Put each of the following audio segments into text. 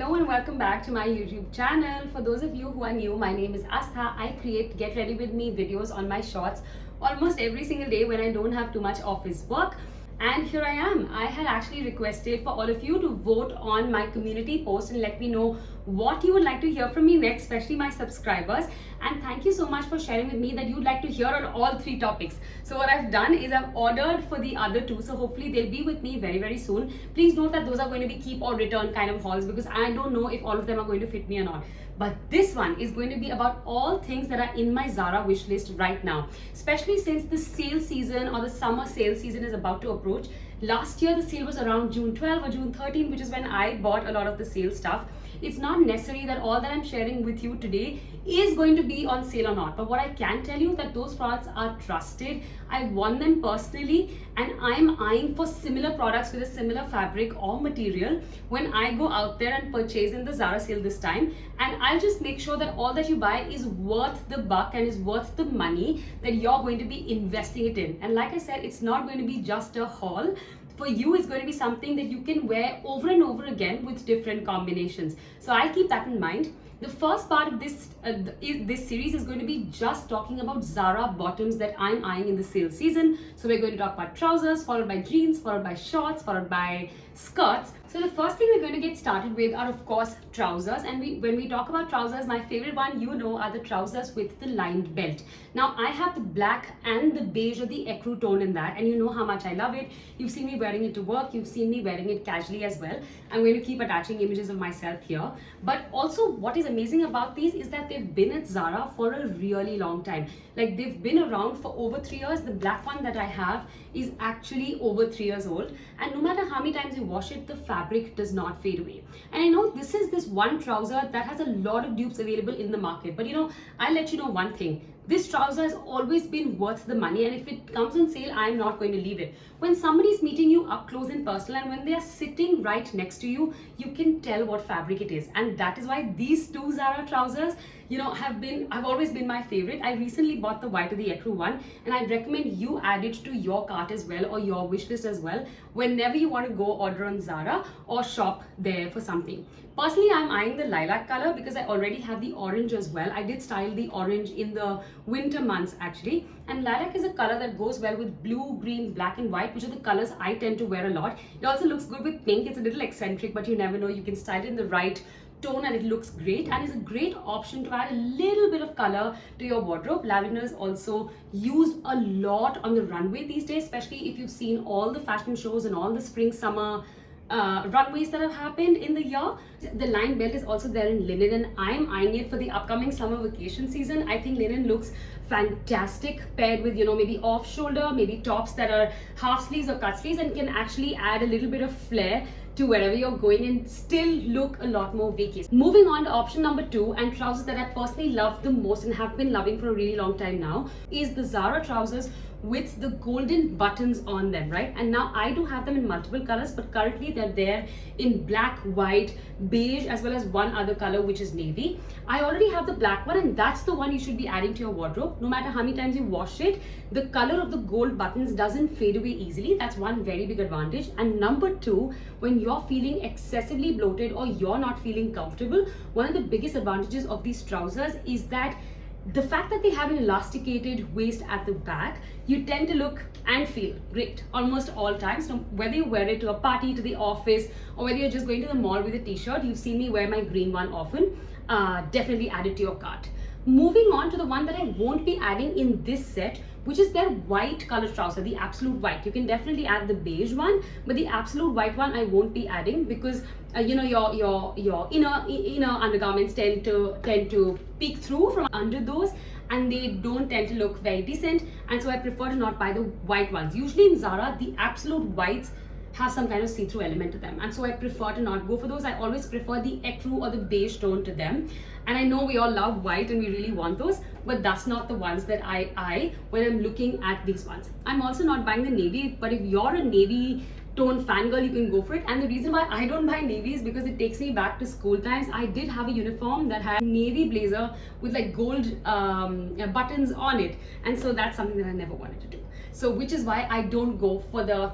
Hello and welcome back to my YouTube channel. For those of you who are new, my name is Astha. I create Get Ready With Me videos on my shorts almost every single day when I don't have too much office work. And here I am. I had actually requested for all of you to vote on my community post and let me know what you would like to hear from me next, especially my subscribers. And thank you so much for sharing with me that you'd like to hear on all three topics. So what I've done is I've ordered for the other two, so hopefully they'll be with me very, very soon. Please note that those are going to be keep or return kind of hauls because I don't know if all of them are going to fit me or not. But this one is going to be about all things that are in my Zara wish list right now, especially since the sale season or the summer sale season is about to approach. Last year, the sale was around June 12 or June 13, which is when I bought a lot of the sale stuff. It's not necessary that all that I'm sharing with you today is going to be on sale or not. But what I can tell you that those products are trusted. I've worn them personally and I'm eyeing for similar products with a similar fabric or material when I go out there and purchase in the Zara sale this time. And I'll just make sure that all that you buy is worth the buck and is worth the money that you're going to be investing it in. And like I said, it's not going to be just a haul. For you, it's going to be something that you can wear over and over again with different combinations. So I'll keep that in mind. The first part of this series is going to be just talking about Zara bottoms that I'm eyeing in the sale season. So we're going to talk about trousers, followed by jeans, followed by shorts, followed by skirts. So the first thing we're going to get started with are of course trousers, and when we talk about trousers, my favorite one are the trousers with the lined belt. Now I have the black and the beige or the ecru tone in that, and you know how much I love it. You've seen me wearing it to work, you've seen me wearing it casually as well. I'm going to keep attaching images of myself here. But also what is amazing about these is that they've been at Zara for a really long time. Like they've been around for over 3 years. The black one that I have is actually over 3 years old, and no matter how many times you wash it, the fabric does not fade away. And I know this is this one trouser that has a lot of dupes available in the market, but I'll let you know one thing. This trouser has always been worth the money, and if it comes on sale, I'm not going to leave it. When somebody's meeting you up close and personal and when they are sitting right next to you, you can tell what fabric it is. And that is why these two Zara trousers, have always been my favorite. I recently bought the white or the ecru one, and I recommend you add it to your cart as well or your wish list as well whenever you want to go order on Zara or shop there for something. Personally, I'm eyeing the lilac color because I already have the orange as well. I did style the orange in the winter months actually, and lilac is a color that goes well with blue, green, black and white, which are the colors I tend to wear a lot. It also looks good with pink. It's a little eccentric, but you never know, you can style it in the right tone and it looks great, and is a great option to add a little bit of color to your wardrobe. Lavender is also used a lot on the runway these days, especially if you've seen all the fashion shows and all the spring summer runways that have happened in the year. The line belt is also there in linen, and I'm eyeing it for the upcoming summer vacation season. I think linen looks fantastic paired with maybe off shoulder, maybe tops that are half sleeves or cut sleeves, and can actually add a little bit of flair to wherever you're going and still look a lot more vacation. Moving on to option number 2, and trousers that I personally love the most and have been loving for a really long time now, is the Zara trousers with the golden buttons on them, right? And now I do have them in multiple colors, but currently they're there in black, white, beige, as well as one other color, which is navy. I already have the black one, and that's the one you should be adding to your wardrobe. No matter how many times you wash it, the color of the gold buttons doesn't fade away easily. That's one very big advantage. And number 2, when you're feeling excessively bloated or you're not feeling comfortable, one of the biggest advantages of these trousers is that the fact that they have an elasticated waist at the back, you tend to look and feel great almost all times. So whether you wear it to a party, to the office, or whether you're just going to the mall with a t-shirt, you've seen me wear my green one often. Definitely add it to your cart. Moving on to the one that I won't be adding in this set, which is their white color trouser, the absolute white. You can definitely add the beige one, but the absolute white one I won't be adding because your inner undergarments tend to peek through from under those, and they don't tend to look very decent, and so I prefer to not buy the white ones. Usually in Zara, the absolute whites have some kind of see-through element to them, and so I prefer to not go for those. I always prefer the ecru or the beige tone to them, and I know we all love white and we really want those, but that's not the ones that I eye when I'm looking at these ones. I'm also not buying the navy, but if you're a navy tone fangirl, you can go for it. And the reason why I don't buy navy is because it takes me back to school times. I did have a uniform that had navy blazer with like gold buttons on it, and so that's something that I never wanted to do. So which is why I don't go for the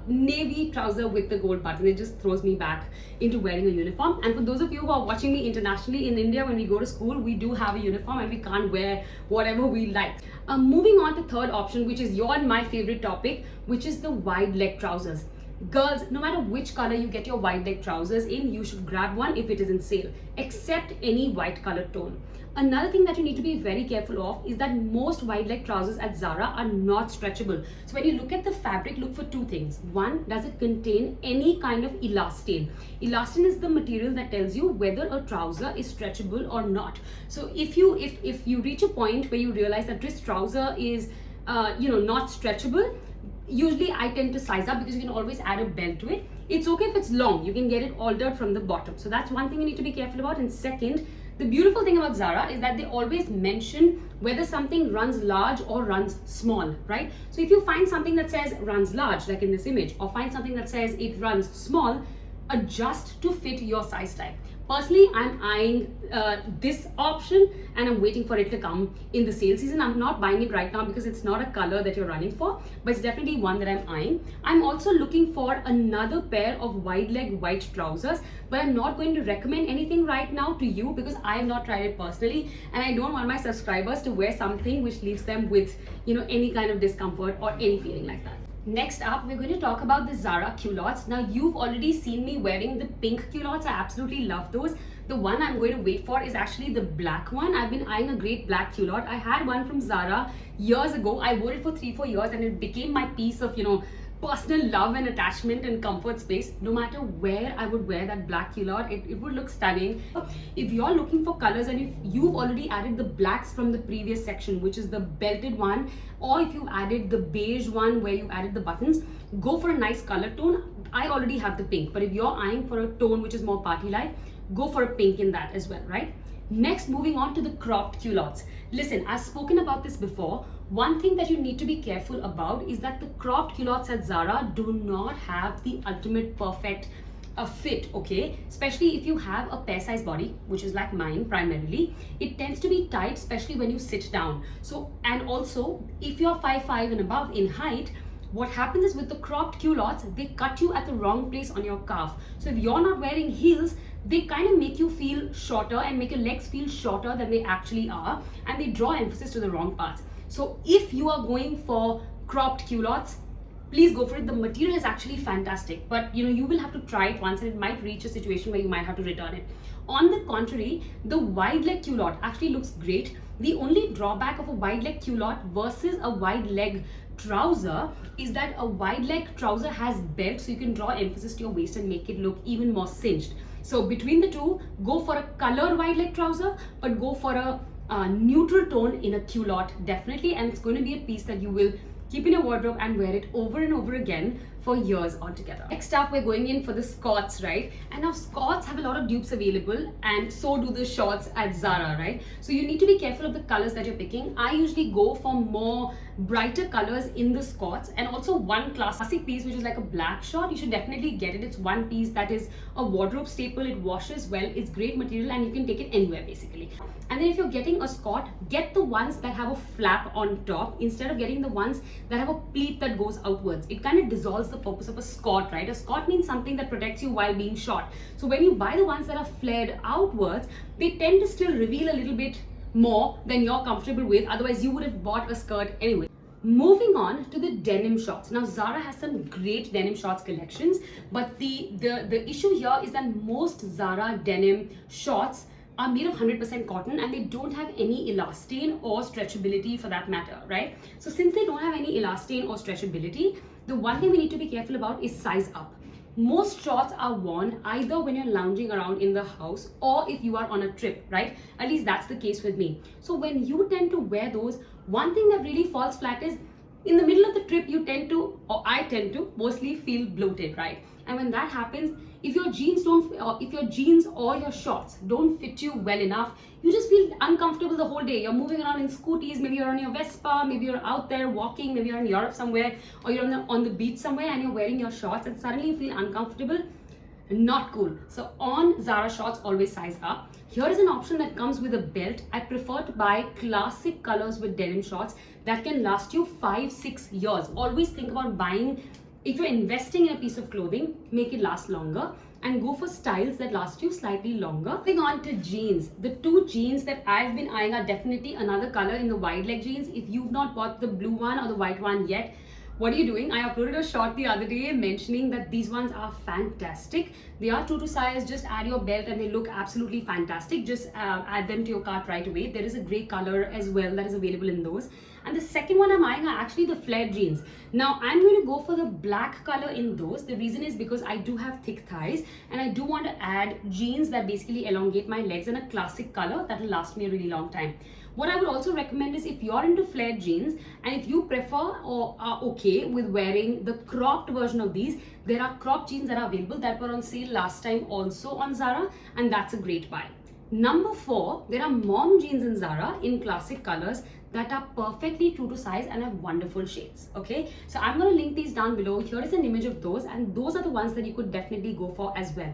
navy trouser with the gold button. It just throws me back into wearing a uniform. And for those of you who are watching me internationally, in India, when we go to school, we do have a uniform and we can't wear whatever we like. Moving on to third option, which is your and my favorite topic, which is the wide leg trousers. Girls, no matter which color you get your wide leg trousers in, you should grab one if it is in sale, except any white color tone. Another thing that you need to be very careful of is that most wide leg trousers at Zara are not stretchable. So when you look at the fabric, look for two things. One, does it contain any kind of elastane? Elastane is the material that tells you whether a trouser is stretchable or not. So if you reach a point where you realize that this trouser is not stretchable, usually I tend to size up because you can always add a belt to it. It's okay if it's long, you can get it altered from the bottom. So that's one thing you need to be careful about. And second, the beautiful thing about Zara is that they always mention whether something runs large or runs small, right? So if you find something that says runs large, like in this image, or find something that says it runs small, adjust to fit your size type. Personally, I'm eyeing this option and I'm waiting for it to come in the sale season. I'm not buying it right now because it's not a color that you're running for, but it's definitely one that I'm eyeing. I'm also looking for another pair of wide leg white trousers, but I'm not going to recommend anything right now to you because I have not tried it personally and I don't want my subscribers to wear something which leaves them with any kind of discomfort or any feeling like that. Next up, we're going to talk about the Zara culottes. Now, you've already seen me wearing the pink culottes. I absolutely love those. The one I'm going to wait for is actually the black one. I've been eyeing a great black culotte. I had one from Zara years ago. I wore it for 3-4 years and it became my piece of, personal love and attachment and comfort space. No matter where I would wear that black culotte, it would look stunning. If you're looking for colors and if you've already added the blacks from the previous section, which is the belted one, or if you've added the beige one where you added the buttons, go for a nice color tone. I already have the pink, but if you're eyeing for a tone which is more party-like, go for a pink in that as well, right? Next, moving on to the cropped culottes. Listen, I've spoken about this before. One thing that you need to be careful about is that the cropped culottes at Zara do not have the ultimate perfect fit, okay? Especially if you have a pear size body, which is like mine primarily, it tends to be tight, especially when you sit down. So, and also if you're 5'5" and above in height, what happens is with the cropped culottes, they cut you at the wrong place on your calf. So if you're not wearing heels, they kind of make you feel shorter and make your legs feel shorter than they actually are, and they draw emphasis to the wrong parts. So if you are going for cropped culottes, please go for it. The material is actually fantastic, but you will have to try it once and it might reach a situation where you might have to return it. On the contrary, the wide leg culotte actually looks great. The only drawback of a wide leg culotte versus a wide leg trouser is that a wide leg trouser has belt, so you can draw emphasis to your waist and make it look even more cinched. So between the two, go for a colored wide leg trouser, but go for a neutral tone in a culotte, definitely, and it's going to be a piece that you will keep in your wardrobe and wear it over and over again for years altogether. Next up, we're going in for the Skorts, right? And now Skorts have a lot of dupes available, and so do the shorts at Zara, right? So you need to be careful of the colors that you're picking. I usually go for more brighter colors in the Skorts, and also one classic piece which is like a black short. You should definitely get it. It's one piece that is a wardrobe staple. It washes well, it's great material, and you can take it anywhere basically. And then if you're getting a Skort, get the ones that have a flap on top instead of getting the ones that have a pleat that goes outwards. It kind of dissolves the purpose of a Skort, right? A Skort means something that protects you while being short. So when you buy the ones that are flared outwards, they tend to still reveal a little bit more than you're comfortable with. Otherwise, you would have bought a skirt anyway. Moving on to the denim shorts. Now Zara has some great denim shorts collections, but the issue here is that most Zara denim shorts are made of 100% cotton and they don't have any elastane or stretchability for that matter, right? So since they don't have any elastane or stretchability, the one thing we need to be careful about is size up. Most shorts are worn either when you're lounging around in the house or if you are on a trip, right? At least that's the case with me. So when you tend to wear those, one thing that really falls flat is in the middle of the trip, you tend to, or I tend to, mostly feel bloated, right? And when that happens, if your jeans or your shorts don't fit you well enough, you just feel uncomfortable the whole day. You're moving around in scooties, maybe you're on your Vespa, maybe you're out there walking, maybe you're in Europe somewhere, or you're on the beach somewhere and you're wearing your shorts and suddenly you feel uncomfortable. Not cool. So on Zara shorts, always size up. Here is an option that comes with a belt. I prefer to buy classic colors with denim shorts that can last you 5-6 years. Always think about buying If you're investing in a piece of clothing, make it last longer and go for styles that last you slightly longer. Moving on to jeans. The two jeans that I've been eyeing are definitely another color in the wide leg jeans. If you've not bought the blue one or the white one yet, what are you doing? I uploaded a short the other day mentioning that these ones are fantastic. They are true to size. Just add your belt and they look absolutely fantastic. Just add them to your cart right away. There is a grey color as well that is available in those. And the second one I'm eyeing are actually the flared jeans. Now I'm going to go for the black color in those. The reason is because I do have thick thighs and I do want to add jeans that basically elongate my legs in a classic color that will last me a really long time. What I would also recommend is if you're into flared jeans and if you prefer or are okay with wearing the cropped version of these, there are cropped jeans that are available that were on sale last time also on Zara, and that's a great buy. Number 4, there are mom jeans in Zara in classic colors that are perfectly true to size and have wonderful shades. Okay, so I'm going to link these down below. Here is an image of those, and those are the ones that you could definitely go for as well.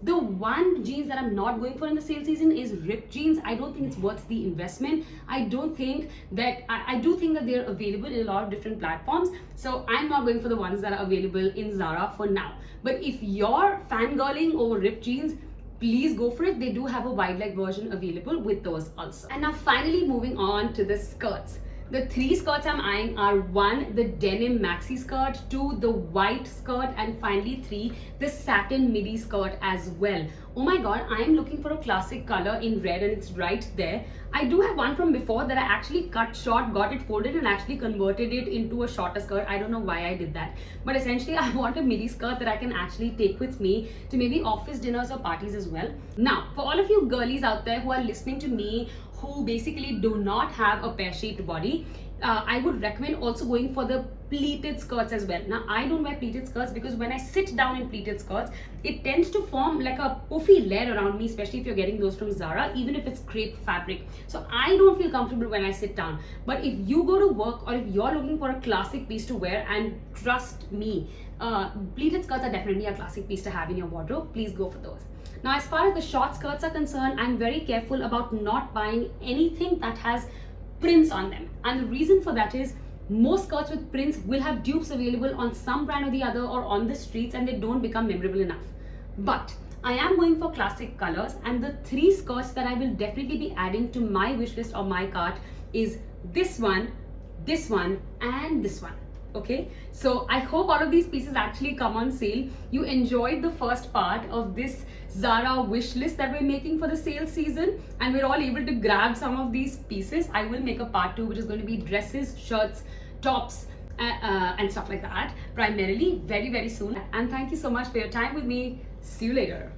The one jeans that I'm not going for in the sale season is ripped jeans. I don't think it's worth the investment. I don't think that, I do think that they're available in a lot of different platforms. So I'm not going for the ones that are available in Zara for now. But if you're fangirling over ripped jeans, please go for it. They do have a wide leg version available with those also. And now finally moving on to the skirts. The 3 skirts I'm eyeing are 1, the denim maxi skirt, 2, the white skirt, and finally 3, the satin midi skirt as well. Oh my god, I am looking for a classic color in red and it's right there. I do have one from before that I actually cut short, got it folded and actually converted it into a shorter skirt. I don't know why I did that. But essentially I want a midi skirt that I can actually take with me to maybe office dinners or parties as well. Now, for all of you girlies out there who are listening to me who basically do not have a pear-shaped body, I would recommend also going for the pleated skirts as well. Now, I don't wear pleated skirts because when I sit down in pleated skirts, it tends to form like a puffy layer around me, especially if you're getting those from Zara, even if it's crepe fabric. So I don't feel comfortable when I sit down. But if you go to work or if you're looking for a classic piece to wear, and trust me, pleated skirts are definitely a classic piece to have in your wardrobe. Please go for those. Now, as far as the short skirts are concerned, I'm very careful about not buying anything that has prints on them. And the reason for that is most skirts with prints will have dupes available on some brand or the other or on the streets, and they don't become memorable enough. But I am going for classic colors, and the 3 skirts that I will definitely be adding to my wish list or my cart is this one, and this one. Okay, so I hope all of these pieces actually come on sale. You enjoyed the first part of this Zara wish list that we're making for the sale season, and we're all able to grab some of these pieces. I will make a part 2, which is going to be dresses, shirts, tops, and stuff like that, primarily very, very soon. And thank you so much for your time with me. See you later.